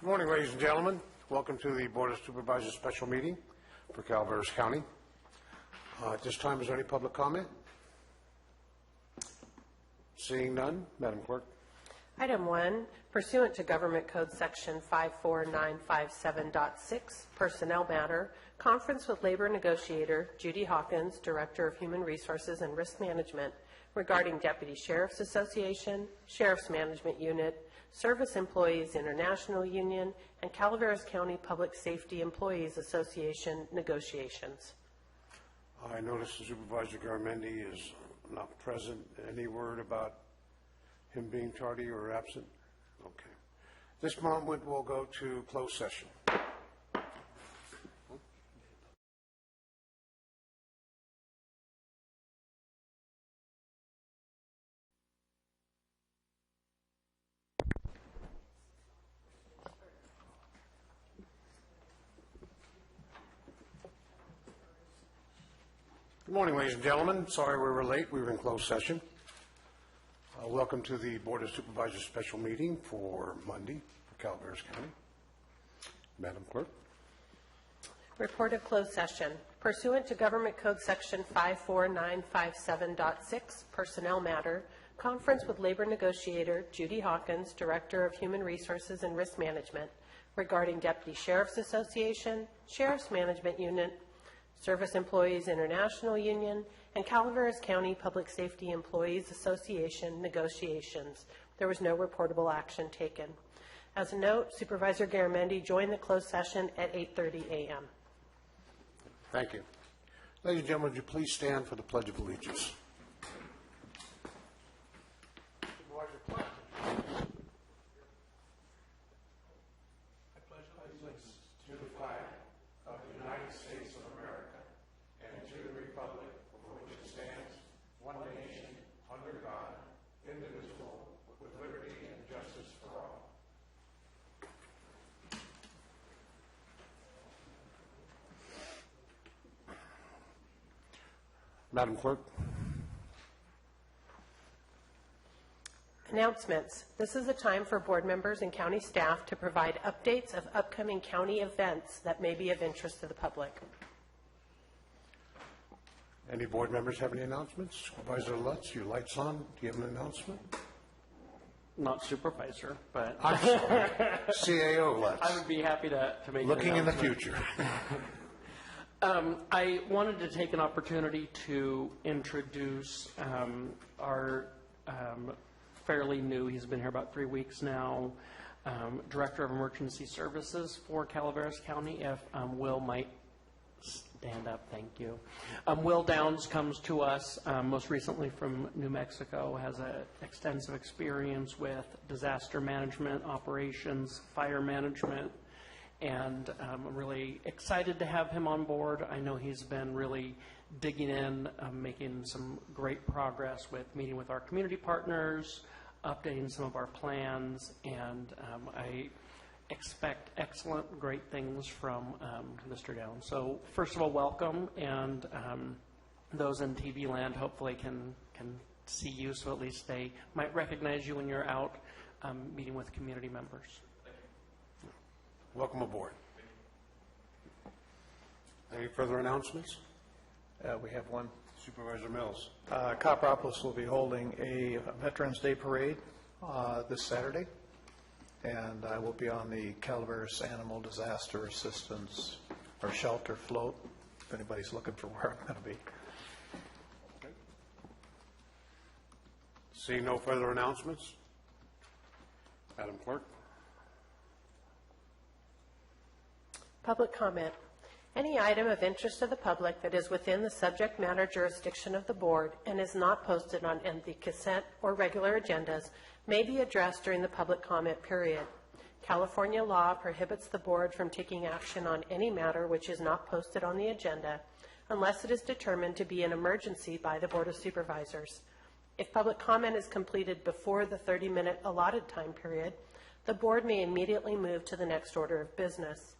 Good morning, ladies and gentlemen. Welcome to the Board of Supervisors special meeting for Calaveras County. At this time, is there any public comment? Seeing none, Madam Clerk. Item 1, pursuant to Government Code Section 54957.6, Personnel Matter, conference with Labor Negotiator Judy Hawkins, Director of Human Resources and Risk Management, regarding Deputy Sheriff's Association, Sheriff's Management Unit, Service Employees International Union, and Calaveras County Public Safety Employees Association negotiations. I notice Supervisor Garamendi is not present. Any word about him being tardy or absent? Okay. This moment we'll go to closed session. Good morning, ladies and gentlemen. Sorry we were late. We were in closed session. Welcome to the Board of Supervisors special meeting for Monday for Calaveras County. Madam Clerk. Report of closed session. Pursuant to Government Code Section 54957.6, Personnel Matter, conference with Labor Negotiator Judy Hawkins, Director of Human Resources and Risk Management, regarding Deputy Sheriff's Association, Sheriff's Management Unit, Service Employees International Union, and Calaveras County Public Safety Employees Association negotiations. There was no reportable action taken. As a note, Supervisor Garamendi joined the closed session at 8:30 a.m. Thank you. Ladies and gentlemen, would you please stand for the Pledge of Allegiance? Madam Clerk. Announcements. This is a time for board members and county staff to provide updates of upcoming county events that may be of interest to the public. Any board members have any announcements? Supervisor Lutz, your light's on. Do you have an announcement? Not supervisor, but I'm sorry. CAO Lutz. I would be happy to make Looking in the future. I wanted to take an opportunity to introduce our fairly new, he's been here about 3 weeks now, Director of Emergency Services for Calaveras County. If Will might stand up, thank you. Will Downs comes to us most recently from New Mexico, has an extensive experience with disaster management, operations, fire management, and I'm really excited to have him on board. I know he's been really digging in, making some great progress with meeting with our community partners, updating some of our plans, and I expect excellent, great things from Mr. Downs. So first of all, welcome, and those in TV land hopefully can see you, so at least they might recognize you when you're out meeting with community members. Welcome aboard. Any further announcements? We have one. Supervisor Mills. Copperopolis will be holding a Veterans Day parade this Saturday, and I will be on the Calaveras Animal Disaster Assistance or Shelter float, if anybody's looking for where I'm going to be. Okay. Seeing no further announcements, Madam Clerk. Public comment. Any item of interest to the public that is within the subject matter jurisdiction of the board and is not posted on the consent or regular agendas may be addressed during the public comment period. California law prohibits the board from taking action on any matter which is not posted on the agenda unless it is determined to be an emergency by the Board of Supervisors. If public comment is completed before the 30-minute allotted time period, the board may immediately move to the next order of business.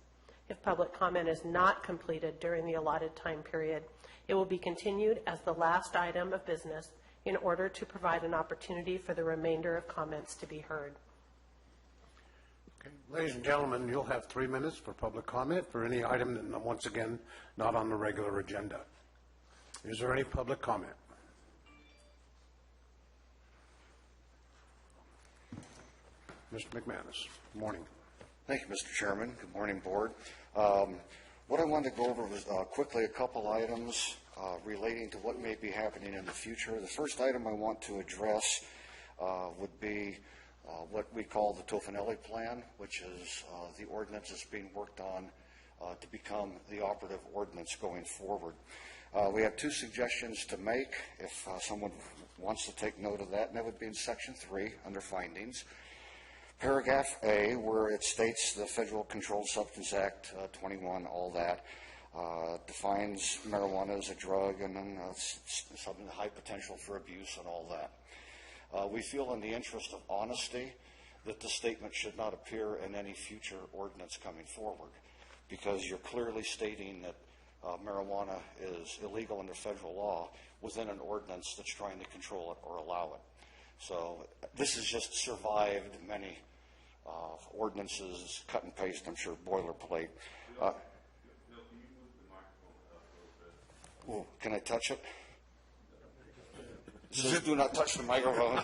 If public comment is not completed during the allotted time period, it will be continued as the last item of business in order to provide an opportunity for the remainder of comments to be heard. Okay. Ladies and gentlemen, you'll have 3 minutes for public comment for any item that, once again, not on the regular agenda. Is there any public comment? Mr. McManus, good morning. Thank you, Mr. Chairman. Good morning, Board. What I wanted to go over was quickly a couple items relating to what may be happening in the future. The first item I want to address would be what we call the Tofinelli Plan, which is the ordinance that's being worked on to become the operative ordinance going forward. We have 2 suggestions to make if someone wants to take note of that, and that would be in Section 3 under findings. Paragraph A, where it states the Federal Controlled Substance Act 21, all that, defines marijuana as a drug and then something high potential for abuse and all that. We feel in the interest of honesty that the statement should not appear in any future ordinance coming forward, because you're clearly stating that marijuana is illegal under federal law within an ordinance that's trying to control it or allow it. So this has just survived many ordinances, cut and paste, I'm sure, boilerplate. Well, can I touch it? It says do not touch the microphone.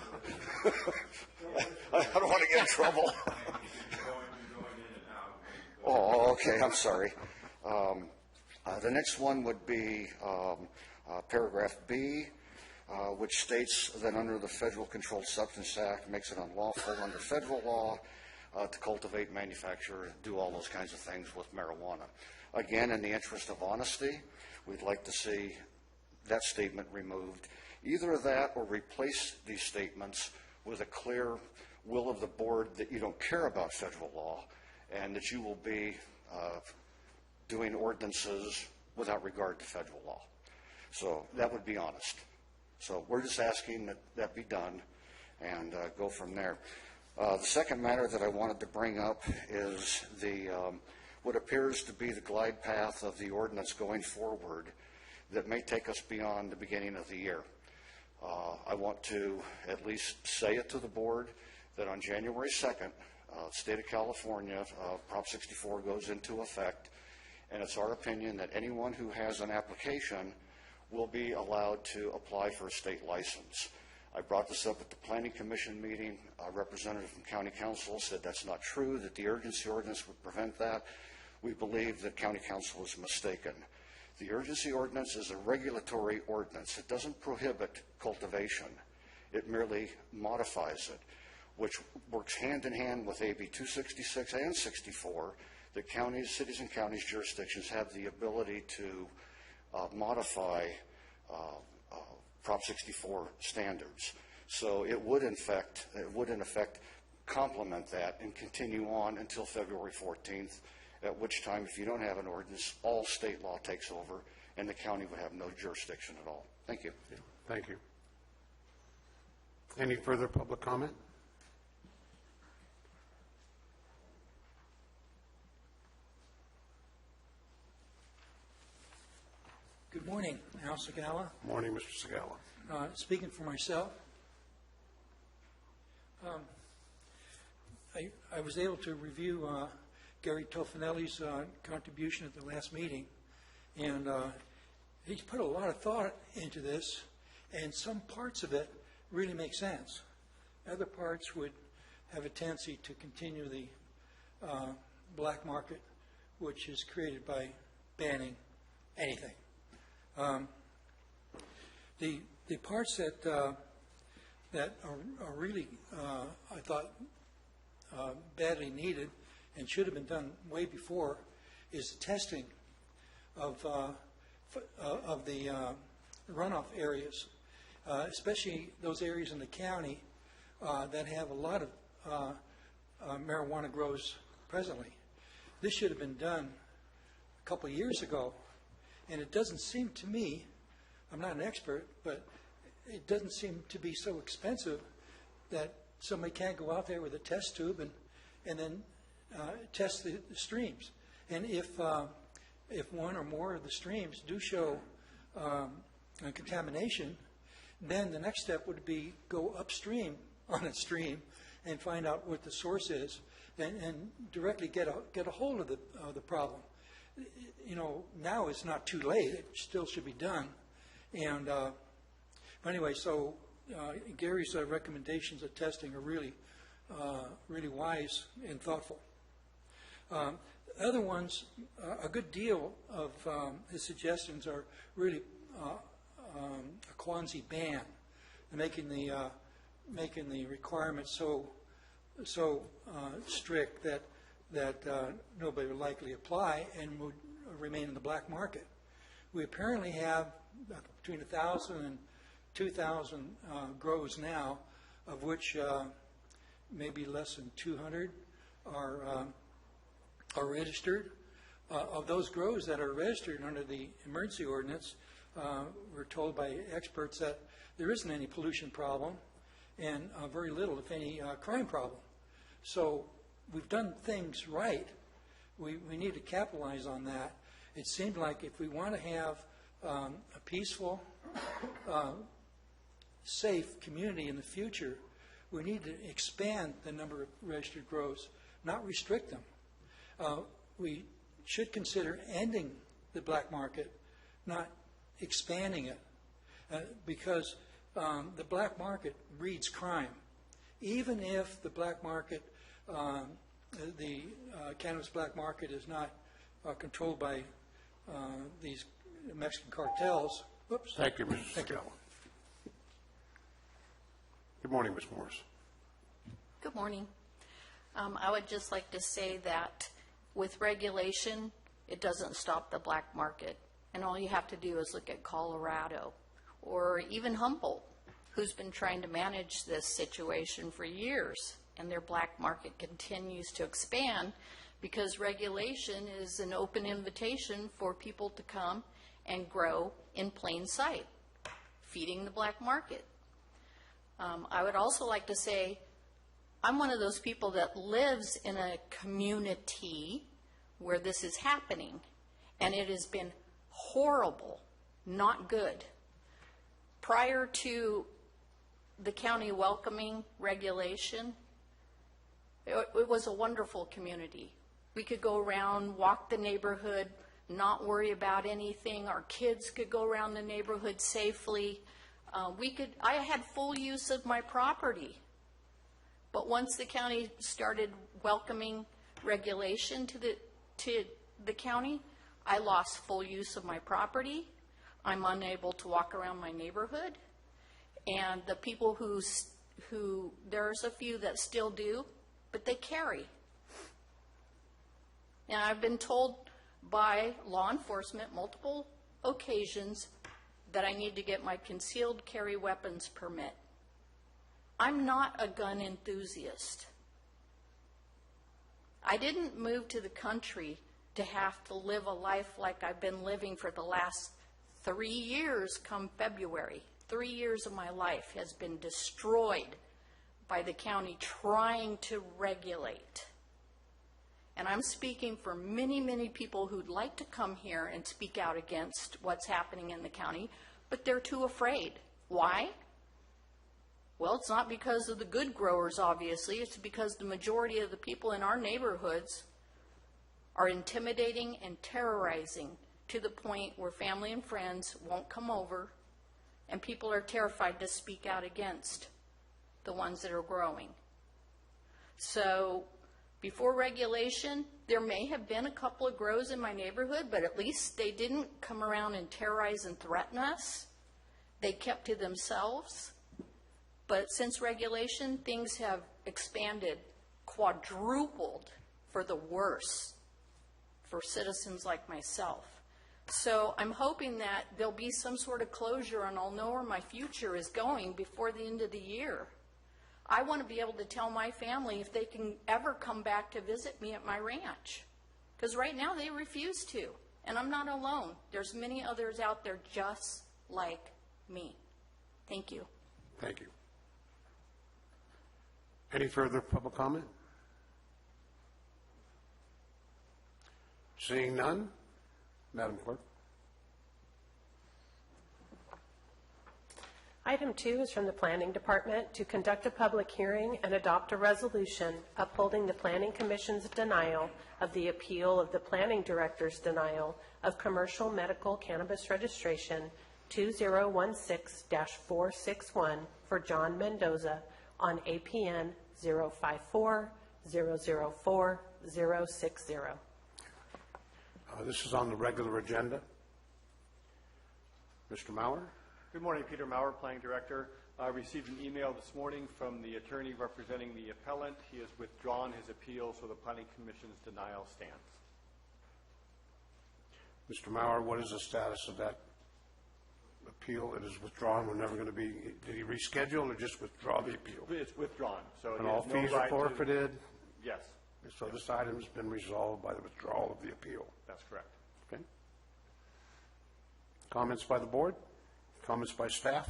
I don't want to get in trouble. Oh, okay, I'm sorry. The next one would be paragraph B, which states that under the Federal Controlled Substance Act makes it unlawful under federal law to cultivate, manufacture, do all those kinds of things with marijuana. Again, in the interest of honesty, we'd like to see that statement removed. Either that or replace these statements with a clear will of the board that you don't care about federal law and that you will be doing ordinances without regard to federal law. So that would be honest. So we're just asking that that be done and go from there. The second matter that I wanted to bring up is what appears to be the glide path of the ordinance going forward that may take us beyond the beginning of the year. I want to at least say it to the board that on January 2nd, state of California, Prop 64 goes into effect, and it's our opinion that anyone who has an application will be allowed to apply for a state license. I brought this up at the Planning Commission meeting. A representative from County Council said that's not true, that the urgency ordinance would prevent that. We believe that County Council is mistaken. The urgency ordinance is a regulatory ordinance. It doesn't prohibit cultivation. It merely modifies it, which works hand in hand with AB 266 and 64, that counties, cities and counties jurisdictions have the ability to modify Prop 64 standards. So it would in effect complement that and continue on until February 14th, at which time, if you don't have an ordinance, all state law takes over and the county would have no jurisdiction at all. Thank you. Yeah, thank you. Any further public comment? Good morning, Al Segala. Morning, Mr. Segala. Speaking for myself, I was able to review Gary Tofinelli's contribution at the last meeting, and he's put a lot of thought into this, and some parts of it really make sense. Other parts would have a tendency to continue the black market, which is created by banning anything. The parts that are really, I thought, badly needed and should have been done way before is the testing of the runoff areas, especially those areas in the county that have a lot of marijuana grows presently. This should have been done a couple of years ago. And it doesn't seem to me, I'm not an expert, but it doesn't seem to be so expensive that somebody can't go out there with a test tube and then test the streams. And if one or more of the streams do show contamination, then the next step would be go upstream on a stream and find out what the source is. and directly get a hold of the problem. You know, now it's not too late. It still should be done. And but anyway, so Gary's recommendations of testing are really wise and thoughtful. Other ones, a good deal of his suggestions are really a quasi ban, making the requirements so strict that nobody would likely apply and would remain in the black market. We apparently have between 1,000 and 2,000 grows now, of which maybe less than 200 are registered. Of those grows that are registered under the emergency ordinance, we're told by experts that there isn't any pollution problem and very little, if any, crime problem. So we've done things right. We need to capitalize on that. It seemed like if we want to have a peaceful, safe community in the future, we need to expand the number of registered grows, not restrict them. We should consider ending the black market, not expanding it, because the black market breeds crime. Even if the black market, the cannabis black market is not controlled by these Mexican cartels. Whoops. Thank you, Mr. Thank you. Scala. Good morning, Ms. Morris. Good morning. I would just like to say that with regulation, it doesn't stop the black market. And all you have to do is look at Colorado or even Humboldt, who's been trying to manage this situation for years. And their black market continues to expand because regulation is an open invitation for people to come and grow in plain sight, feeding the black market. I would also like to say I'm one of those people that lives in a community where this is happening, and it has been horrible, not good. Prior to the county welcoming regulation, it was a wonderful community. We could go around, walk the neighborhood, not worry about anything. Our kids could go around the neighborhood safely. I had full use of my property. But once the county started welcoming regulation to the county, I lost full use of my property. I'm unable to walk around my neighborhood. And the people who there's a few that still do, but they carry. Now, I've been told by law enforcement multiple occasions that I need to get my concealed carry weapons permit. I'm not a gun enthusiast. I didn't move to the country to have to live a life like I've been living for the last 3 years come February. 3 years of my life has been destroyed by the county trying to regulate. And I'm speaking for many, many people who'd like to come here and speak out against what's happening in the county, but they're too afraid. Why? Well, it's not because of the good growers, obviously. It's because the majority of the people in our neighborhoods are intimidating and terrorizing to the point where family and friends won't come over, and people are terrified to speak out against the ones that are growing. So before regulation, there may have been a couple of grows in my neighborhood, but at least they didn't come around and terrorize and threaten us. They kept to themselves. But since regulation, things have expanded, quadrupled for the worse for citizens like myself. So I'm hoping that there'll be some sort of closure and I'll know where my future is going before the end of the year. I want to be able to tell my family if they can ever come back to visit me at my ranch. Because right now they refuse to. And I'm not alone. There's many others out there just like me. Thank you. Thank you. Any further public comment? Seeing none, Madam Clerk. Item 2 is from the Planning Department to conduct a public hearing and adopt a resolution upholding the Planning Commission's denial of the appeal of the Planning Director's denial of commercial medical cannabis registration 2016-461 for John Mendoza on APN 054-004-060. This is on the regular agenda. Mr. Mauer? Good morning, Peter Maurer, Planning Director. I received an email this morning from the attorney representing the appellant. He has withdrawn his appeal, so the Planning Commission's denial stands. Mr. Mauer, what is the status of that appeal? It is withdrawn. We're never going to be, did he reschedule or just withdraw the appeal? It's withdrawn, so And he all has no fees are right to- forfeited? Yes, So this item has been resolved by the withdrawal of the appeal. that's correct. Okay. Comments by the board? Comments by staff?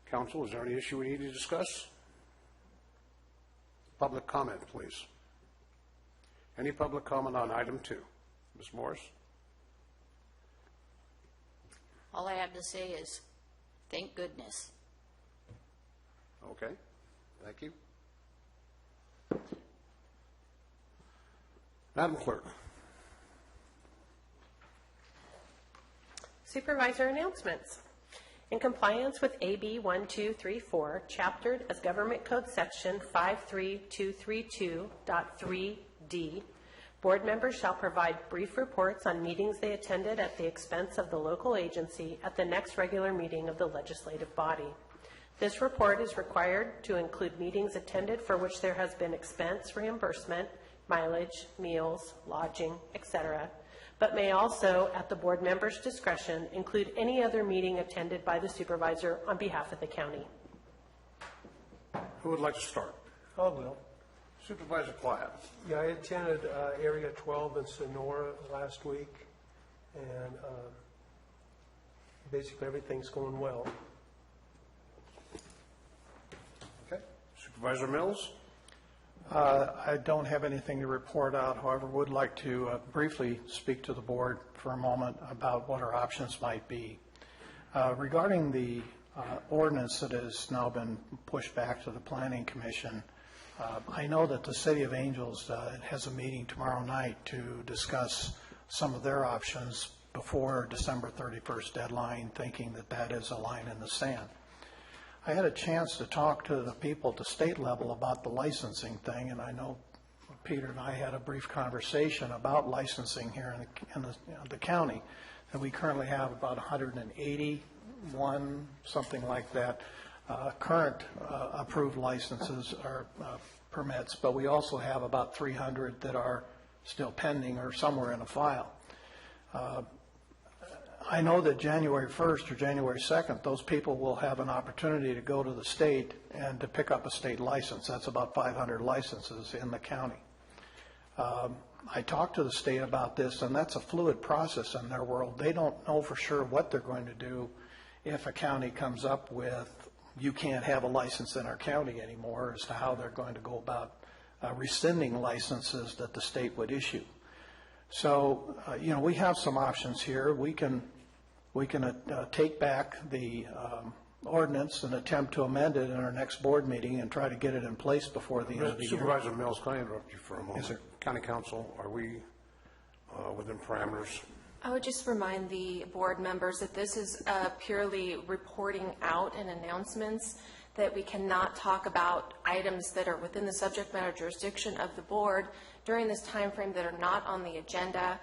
Council, is there any issue we need to discuss? Public comment, please. Any public comment on item 2? Ms. Morris? All I have to say is, thank goodness. Okay, thank you. Madam Clerk? Supervisor announcements. In compliance with AB 1234, chaptered as Government Code Section 53232.3D, board members shall provide brief reports on meetings they attended at the expense of the local agency at the next regular meeting of the legislative body. This report is required to include meetings attended for which there has been expense reimbursement, mileage, meals, lodging, etc., but may also, at the board member's discretion, include any other meeting attended by the supervisor on behalf of the county. Who would like to start? I will. Supervisor Platt. Yeah, I attended Area 12 in Sonora last week, and basically everything's going well. Okay. Supervisor Mills? I don't have anything to report out, however, would like to briefly speak to the board for a moment about what our options might be. Regarding the ordinance that has now been pushed back to the Planning Commission, I know that the City of Angels has a meeting tomorrow night to discuss some of their options before December 31st deadline, thinking that that is a line in the sand. I had a chance to talk to the people at the state level about the licensing thing, and I know Peter and I had a brief conversation about licensing here in the county, and we currently have about 181, something like that, current approved licenses or permits, but we also have about 300 that are still pending or somewhere in a file. I know that January 1st or January 2nd, those people will have an opportunity to go to the state and to pick up a state license. That's about 500 licenses in the county. I talked to the state about this, and that's a fluid process in their world. They don't know for sure what they're going to do if a county comes up with, you can't have a license in our county anymore, as to how they're going to go about rescinding licenses that the state would issue. So, we have some options here. We can take back the ordinance and attempt to amend it in our next board meeting and try to get it in place before the end of the year. Supervisor Mills, can I interrupt you for a moment? Yes, sir. County Council, are we within parameters? I would just remind the board members that this is purely reporting out and announcements, that we cannot talk about items that are within the subject matter jurisdiction of the board during this time frame that are not on the agenda.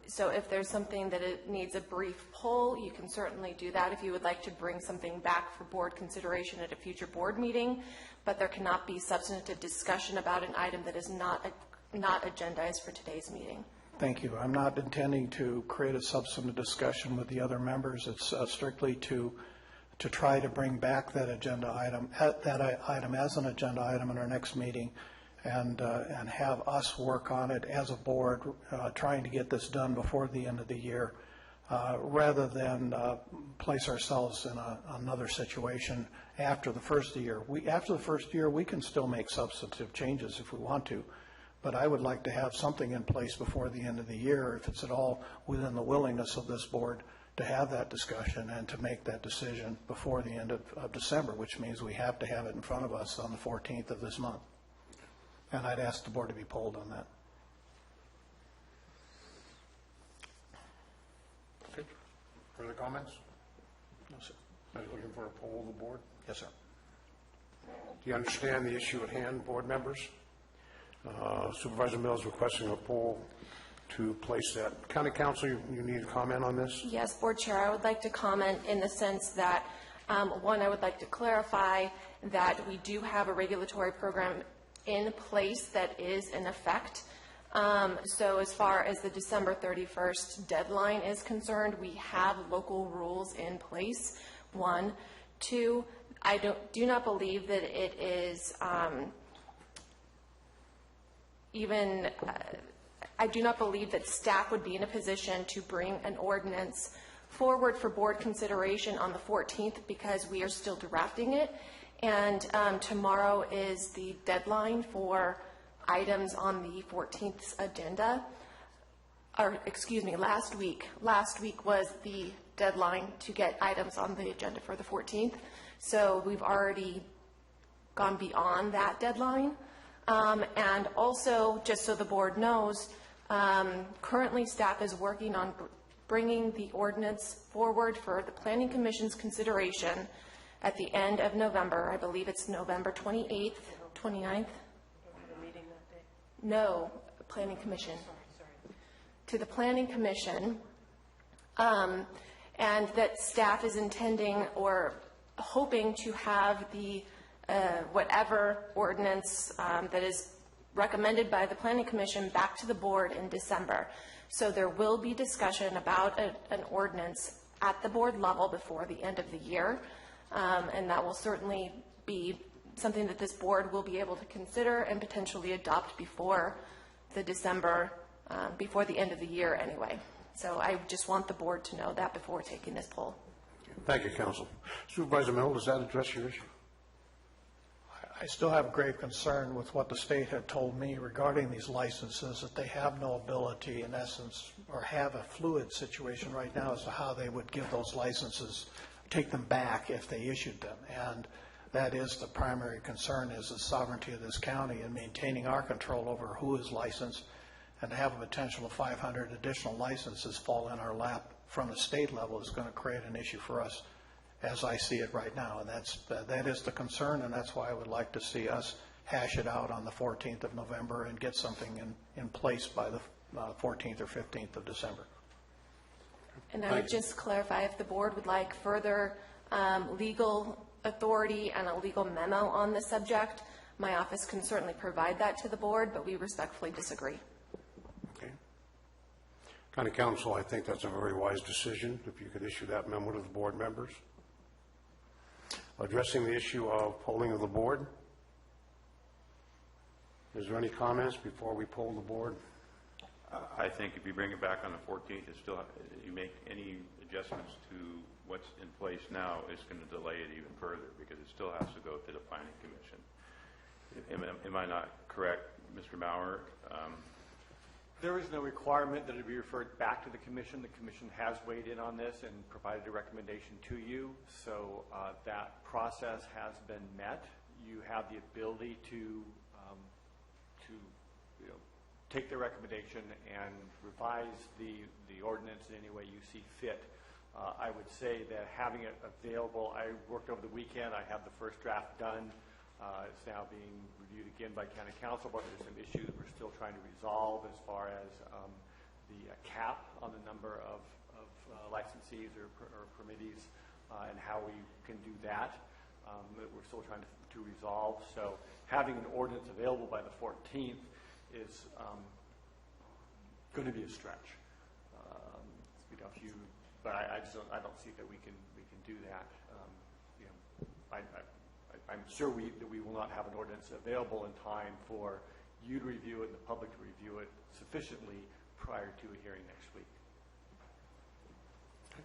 So if there's something that it needs a brief poll, you can certainly do that if you would like to bring something back for board consideration at a future board meeting, but there cannot be substantive discussion about an item that is not agendized for today's meeting. Thank you. I'm not intending to create a substantive discussion with the other members. It's strictly to try to bring back that agenda item, that item as an agenda item in our next meeting, and have us work on it as a board, trying to get this done before the end of the year, rather than place ourselves in another situation after the first year. After the first year, we can still make substantive changes if we want to, But I would like to have something in place before the end of the year, if it's at all within the willingness of this board to have that discussion and to make that decision before the end of December, which means we have to have it in front of us on the 14th of this month. And I'd ask the board to be polled on that. Okay. Further comments? No, sir. Are you looking for a poll of the board? Yes, sir. Do you understand the issue at hand, board members? Supervisor Mills requesting a poll to place that. County Council, you need to comment on this? Yes, Board Chair, I would like to comment in the sense that, one, I would like to clarify that we do have a regulatory program in place that is in effect. So as far as the December 31st deadline is concerned, we have local rules in place, one. Two, I do not believe that it is I do not believe that staff would be in a position to bring an ordinance forward for board consideration on the 14th because we are still drafting it. And tomorrow is the deadline for items on the 14th's agenda. Or, excuse me, last week. Last week was the deadline to get items on the agenda for the 14th. So we've already gone beyond that deadline. And also, just so the board knows, currently staff is working on bringing the ordinance forward for the Planning Commission's consideration at the end of November. I believe it's November 28th, 29th? No, Planning Commission. To the Planning Commission, and that staff is intending or hoping to have the whatever ordinance that is recommended by the Planning Commission back to the board in December. So there will be discussion about an ordinance at the board level before the end of the year, and that will certainly be something that this board will be able to consider and potentially adopt before the December, before the end of the year anyway. So I just want the board to know that before taking this poll. Thank you, Council. Supervisor Mill, does that address your issue? I still have grave concern with what the state had told me regarding these licenses, that they have no ability, in essence, or have a fluid situation right now as to how they would give those licenses, take them back if they issued them. And that is the primary concern, is the sovereignty of this county and maintaining our control over who is licensed, and to have a potential of 500 additional licenses fall in our lap from the state level is going to create an issue for us as I see it right now. And that is the concern, and that's why I would like to see us hash it out on the 14th of November and get something in place by the 14th or 15th of December. And I would just clarify, if the board would like further legal authority and a legal memo on the subject, my office can certainly provide that to the board, but we respectfully disagree. Okay. County Council, I think that's a very wise decision, if you could issue that memo to the board members. Addressing the issue of polling of the board. Is there any comments before we poll the board? I think if you bring it back on the 14th, you make any adjustments to what's in place now, it's going to delay it even further because it still has to go to the Planning Commission. Am I not correct, Mr. Maurer? There is no requirement that it be referred back to the commission. The commission has weighed in on this and provided a recommendation to you. So that process has been met. You have the ability to take the recommendation and revise the ordinance in any way you see fit. I would say that having it available, I worked over the weekend. I have the first draft done. It's now being reviewed again by County Council, but there's some issues that we're still trying to resolve as far as the cap on the number of licensees or permittees and how we can do that. That we're still trying to resolve. So having an ordinance available by the 14th is going to be a stretch. But I don't see that we can do that. I'm sure that we will not have an ordinance available in time for you to review it and the public to review it sufficiently prior to a hearing next week. Okay.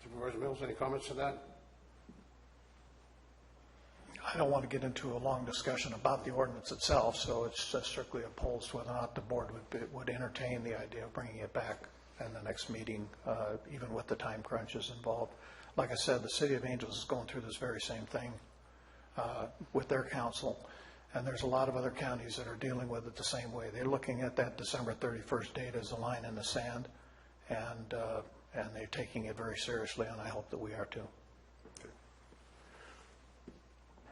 Supervisor Mills, any comments to that? I don't want to get into a long discussion about the ordinance itself, so it's just strictly opposed whether or not the board would entertain the idea of bringing it back in the next meeting, even with the time crunches involved. Like I said, the City of Angels is going through this very same thing with their council, and there's a lot of other counties that are dealing with it the same way. They're looking at that December 31st date as a line in the sand, and they're taking it very seriously, and I hope that we are too.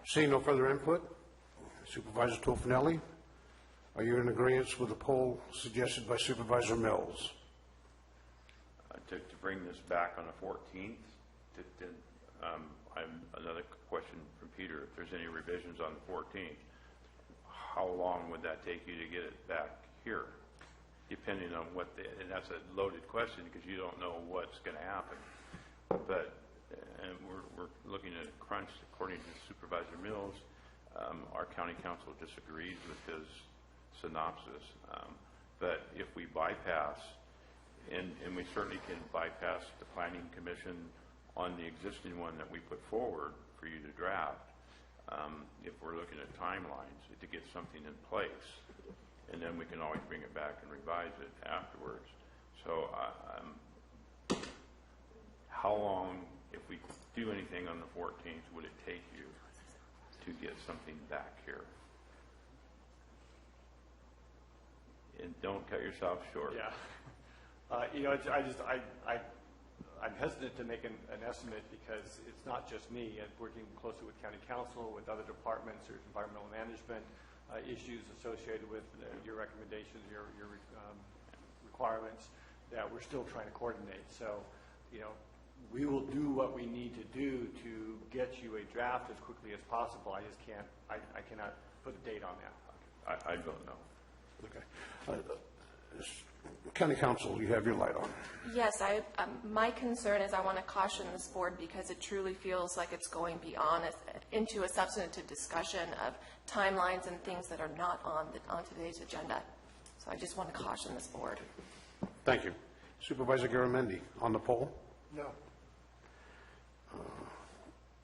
Seeing no further input, Supervisor Tofinelli, are you in agreement with the poll suggested by Supervisor Mills? To bring this back on the 14th, another question from Peter, if there's any revisions on the 14th, how long would that take you to get it back here? Depending on and that's a loaded question because you don't know what's going to happen. But and we're looking at a crunch according to Supervisor Mills. Our county council disagrees with his synopsis. But if we bypass, and we certainly can bypass the Planning Commission on the existing one that we put forward for you to draft, if we're looking at timelines to get something in place, and then we can always bring it back and revise it afterwards. So how long, if we do anything on the 14th, would it take you to get something back here? And don't cut yourself short. Yeah. I'm hesitant to make an estimate because it's not just me. I'm working closely with county council, with other departments. There's environmental management issues associated with your recommendations, your requirements that we're still trying to coordinate. So, we will do what we need to do to get you a draft as quickly as possible. I just can't, I cannot put a date on that. I don't know. Okay. County Council, you have your light on. Yes, my concern is I want to caution this board because it truly feels like it's going beyond into a substantive discussion of timelines and things that are not on today's agenda. So I just want to caution this board. Thank you. Supervisor Garamendi, on the poll? No.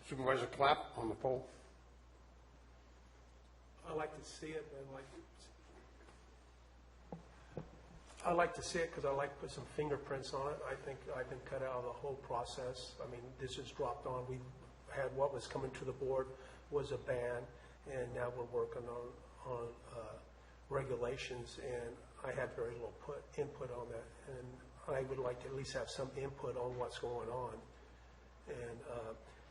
Supervisor Clapp, on the poll? I like to see it, I like to see it because I like to put some fingerprints on it. I think I've been cut out of the whole process. I mean, this is dropped on. We had what was coming to the board was a ban, and now we're working on regulations, and I had very little input on that. And I would like to at least have some input on what's going on. And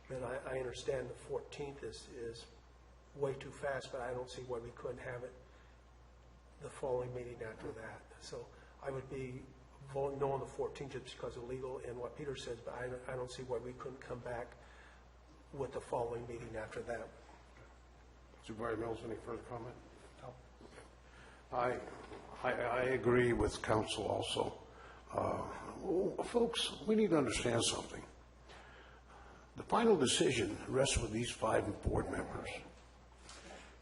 then I understand the 14th is way too fast, but I don't see why we couldn't have it the following meeting after that. So I would be voting no on the 14th just because of legal and what Peter says, but I don't see why we couldn't come back with the following meeting after that. Supervisor Mills, any further comment? No. I agree with council also. Folks, we need to understand something. The final decision rests with these 5 board members.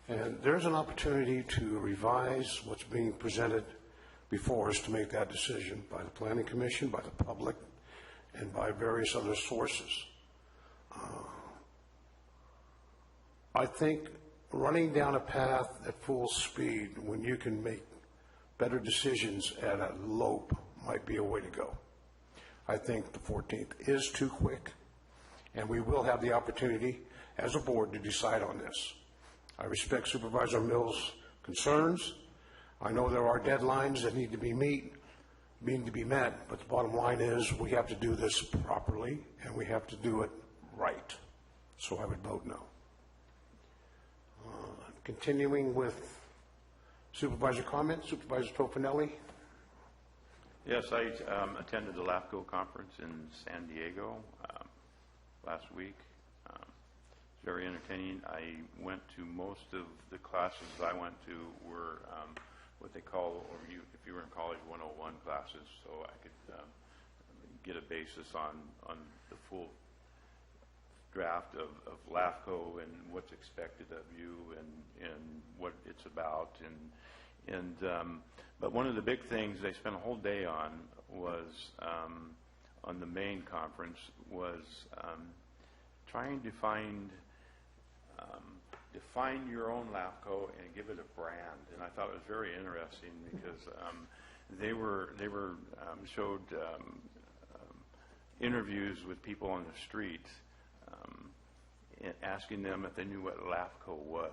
And there's an opportunity to revise what's being presented before us to make that decision by the Planning Commission, by the public, and by various other sources. I think running down a path at full speed when you can make better decisions at a lope might be a way to go. I think the 14th is too quick, and we will have the opportunity as a board to decide on this. I respect Supervisor Mills' concerns. I know there are deadlines that need to be met, but the bottom line is we have to do this properly, and we have to do it right. So I would vote no. Continuing with supervisor comment, Supervisor Tofinelli. Yes, I attended the LAFCO conference in San Diego last week. Very entertaining. I went to most of the classes I went to were what they call, or if you were in college, 101 classes, so I could get a basis on the full draft of LAFCO and what's expected of you and what it's about. But one of the big things they spent a whole day on was, on the main conference, was trying to find define your own LAFCO and give it a brand. And I thought it was very interesting because they showed interviews with people on the street, asking them if they knew what LAFCO was.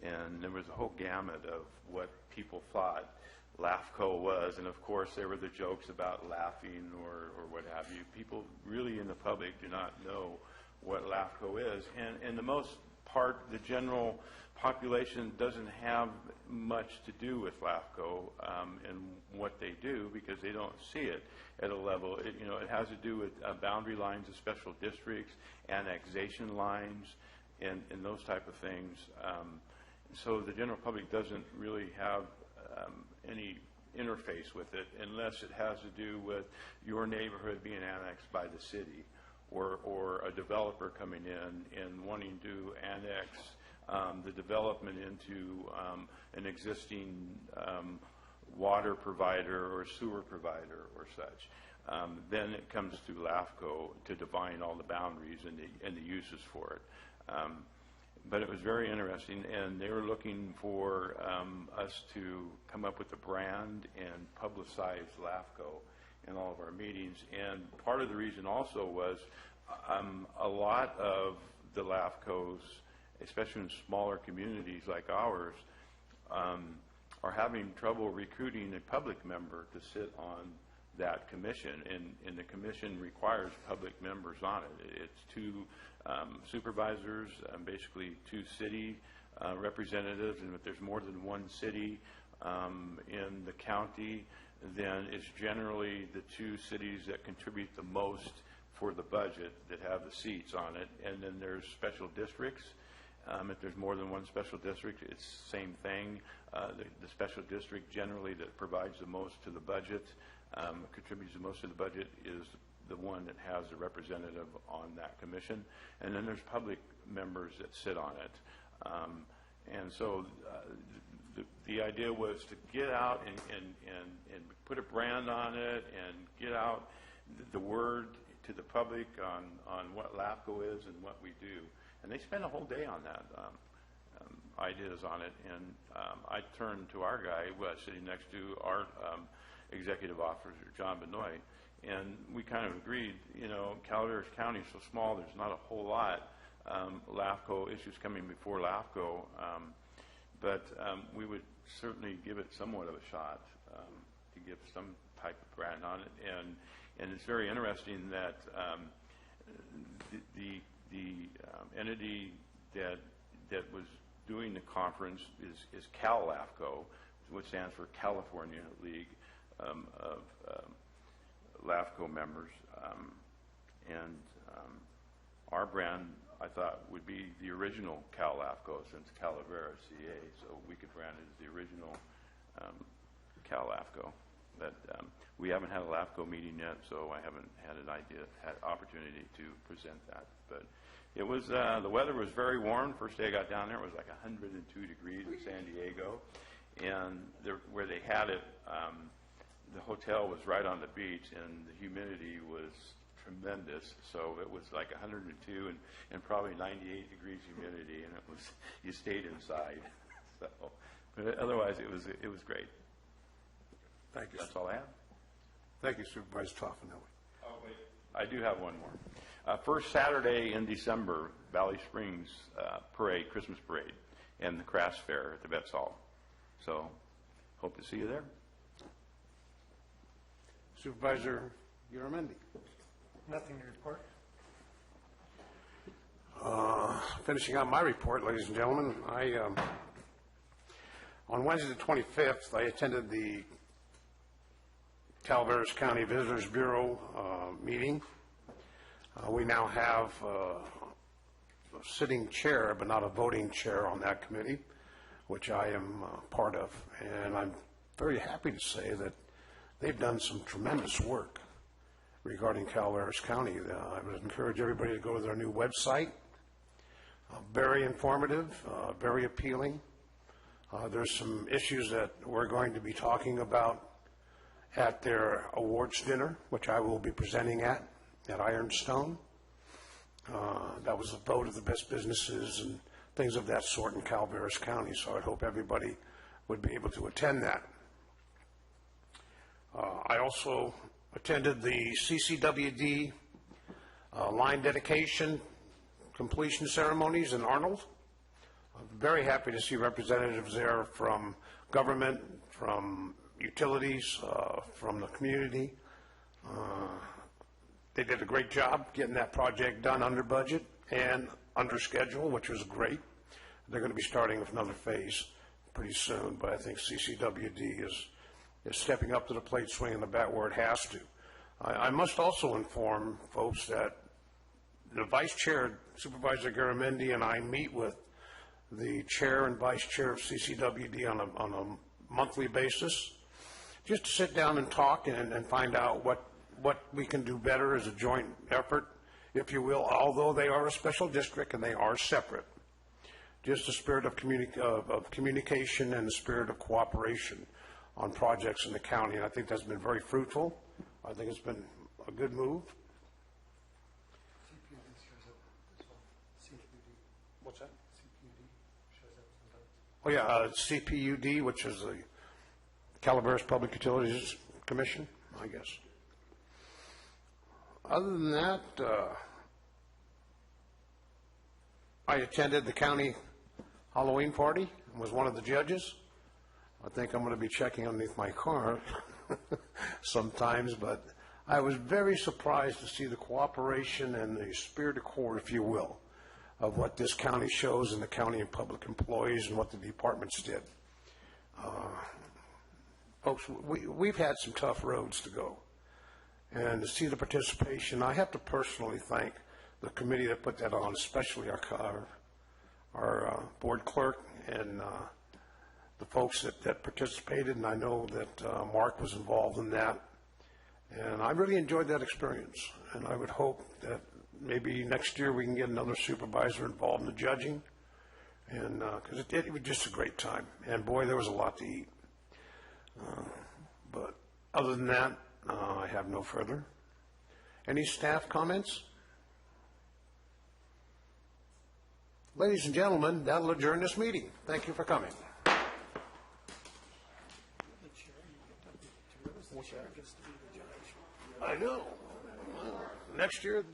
And there was a whole gamut of what people thought LAFCO was, and of course there were the jokes about laughing or what have you. People really in the public do not know what LAFCO is, and the most part, the general population doesn't have much to do with LAFCO and what they do because they don't see it at a level. It has to do with boundary lines of special districts, annexation lines, and those type of things. So the general public doesn't really have any interface with it unless it has to do with your neighborhood being annexed by the city or a developer coming in and wanting to annex the development into an existing water provider or sewer provider or such. Then it comes to LAFCO to define all the boundaries and the uses for it. But it was very interesting, and they were looking for us to come up with a brand and publicize LAFCO in all of our meetings. And part of the reason also was a lot of the LAFCOs, especially in smaller communities like ours, are having trouble recruiting a public member to sit on that commission, and the commission requires public members on it. It's 2 supervisors, basically 2 city representatives, and if there's more than 1 city in the county, then it's generally the 2 cities that contribute the most for the budget that have the seats on it. And then there's special districts. If there's more than 1 special district, it's the same thing. The special district generally that provides the most to the budget, contributes the most to the budget, is the one that has a representative on that commission. And then there's public members that sit on it. And so the idea was to get out and put a brand on it and get out the word to the public on what LAFCO is and what we do. And they spent a whole day on that, ideas on it. And I turned to our guy who was sitting next to our executive officer, John Benoit, and we kind of agreed, Calaveras County is so small, there's not a whole lot LAFCO issues coming before LAFCO, but we would certainly give it somewhat of a shot to give some type of brand on it. And it's very interesting that the entity that was doing the conference is CalLAFCO, which stands for California League of LAFCO members, and our brand, I thought, would be the original CalLAFCO, since Calaveras, CA, so we could brand it as the original CalLAFCO. But we haven't had a LAFCO meeting yet, so I haven't had opportunity to present that. But it was the weather was very warm. First day I got down there, it was like 102 degrees in San Diego, and where they had it, the hotel was right on the beach, and the humidity was tremendous. So it was like 102 and probably 98 degrees humidity, and you stayed inside. So, but otherwise, it was great. Thank you. That's all I have. Thank you, Supervisor Toffenelli. Oh, wait. I do have one more. First Saturday in December, Valley Springs parade, Christmas parade, and the craft fair at the Vets Hall. So, hope to see you there. Supervisor Garamendi. Nothing to report. Finishing out my report, ladies and gentlemen, on Wednesday the 25th, I attended the Calaveras County Visitors Bureau meeting. We now have a sitting chair, but not a voting chair on that committee, which I am part of. And I'm very happy to say that they've done some tremendous work regarding Calaveras County. I would encourage everybody to go to their new website. Very informative, very appealing. There's some issues that we're going to be talking about at their awards dinner, which I will be presenting at Ironstone. That was a vote of the best businesses and things of that sort in Calaveras County, so I'd hope everybody would be able to attend that. I also attended the CCWD line dedication completion ceremonies in Arnold. I'm very happy to see representatives there from government, from utilities, from the community. They did a great job getting that project done under budget and under schedule, which was great. They're going to be starting with another phase pretty soon, but I think CCWD is stepping up to the plate, swinging the bat where it has to. I must also inform folks that the Vice Chair, Supervisor Garamendi, and I meet with the Chair and Vice Chair of CCWD on a monthly basis, just to sit down and talk and find out what we can do better as a joint effort, if you will, although they are a special district and they are separate. Just the spirit of communication and the spirit of cooperation on projects in the county, and I think that's been very fruitful. I think it's been a good move. What's that? Oh, yeah, CPUD, which is the Calaveras Public Utilities Commission, I guess. Other than that, I attended the county Halloween party and was one of the judges. I think I'm going to be checking underneath my car sometimes, but I was very surprised to see the cooperation and the spirit of corps, if you will, of what this county shows in the county and public employees and what the departments did. Folks, we've had some tough roads to go. And to see the participation, I have to personally thank the committee that put that on, especially our board clerk and the folks that participated, and I know that Mark was involved in that. And I really enjoyed that experience, and I would hope that maybe next year we can get another supervisor involved in the judging, and because it was just a great time, and boy, there was a lot to eat. But other than that, I have no further. Any staff comments? Ladies and gentlemen, that'll adjourn this meeting. Thank you for coming. I know. Next year.